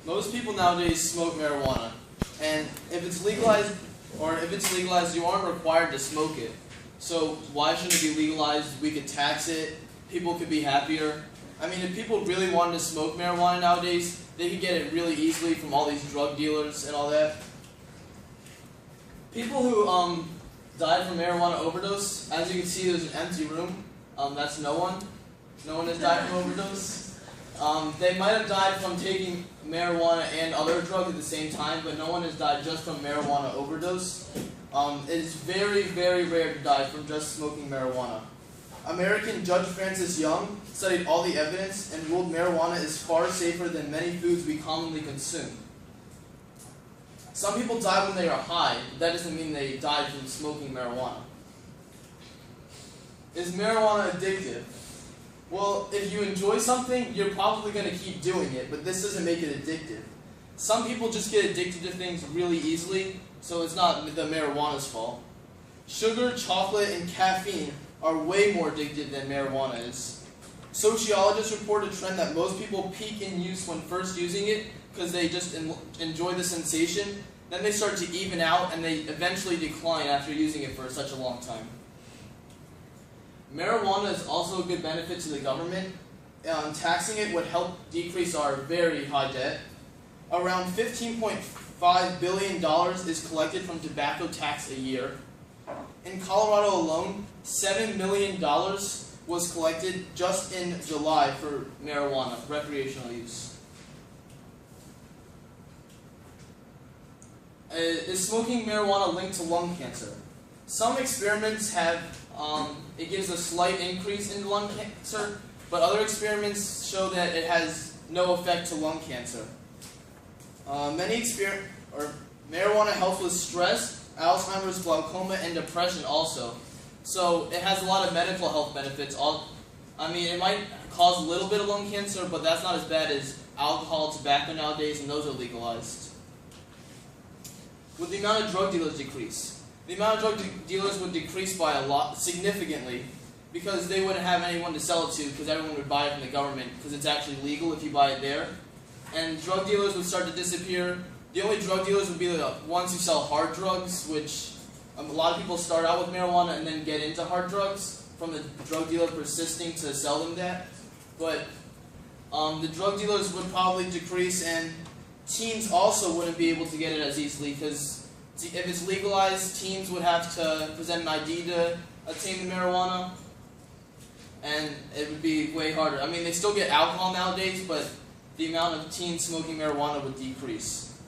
Most people nowadays smoke marijuana, and if it's legalized, you aren't required to smoke it. So why shouldn't it be legalized? We could tax it. People could be happier. I mean, if people really wanted to smoke marijuana nowadays, they could get it really easily from all these drug dealers and all that. People who died from marijuana overdose, as you can see, there's an empty room. That's no one. No one has died from overdose. They might have died from taking marijuana and other drugs at the same time, but no one has died just from marijuana overdose. It is very, very rare to die from just smoking marijuana. American Judge Francis Young studied all the evidence and ruled marijuana is far safer than many foods we commonly consume. Some people die when they are high, but that doesn't mean they died from smoking marijuana. Is marijuana addictive? Well, if you enjoy something, you're probably going to keep doing it, but this doesn't make it addictive. Some people just get addicted to things really easily, so it's not the marijuana's fault. Sugar, chocolate, and caffeine are way more addictive than marijuana is. Sociologists report a trend that most people peak in use when first using it because they just enjoy the sensation. Then they start to even out and they eventually decline after using it for such a long time. Marijuana is also a good benefit to the government. Taxing it would help decrease our very high debt. Around $15.5 billion is collected from tobacco tax a year. In Colorado alone, $7 million was collected just in July for marijuana, recreational use. Is smoking marijuana linked to lung cancer? Some experiments have, it gives a slight increase in lung cancer, but other experiments show that it has no effect to lung cancer. Marijuana helps with stress, Alzheimer's, glaucoma, and depression also. So it has a lot of medical health benefits. It might cause a little bit of lung cancer, but that's not as bad as alcohol, tobacco nowadays, and those are legalized. Would the amount of drug dealers decrease? The amount of drug dealers would decrease by a lot, significantly, because they wouldn't have anyone to sell it to, because everyone would buy it from the government, because it's actually legal if you buy it there. And drug dealers would start to disappear. The only drug dealers would be the ones who sell hard drugs, which a lot of people start out with marijuana and then get into hard drugs from the drug dealer persisting to sell them that. But the drug dealers would probably decrease, and teens also wouldn't be able to get it as easily, because if it's legalized, teens would have to present an ID to obtain the marijuana, and it would be way harder. I mean, they still get alcohol nowadays, but the amount of teens smoking marijuana would decrease.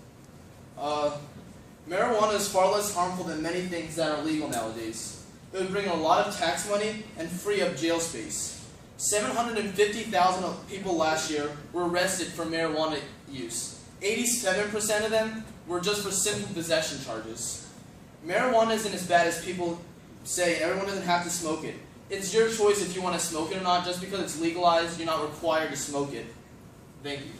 Marijuana is far less harmful than many things that are legal nowadays. It would bring a lot of tax money and free up jail space. 750,000 people last year were arrested for marijuana use. 87% of them were just for simple possession charges. Marijuana isn't as bad as people say, and everyone doesn't have to smoke it. It's your choice if you want to smoke it or not. Just because it's legalized, you're not required to smoke it. Thank you.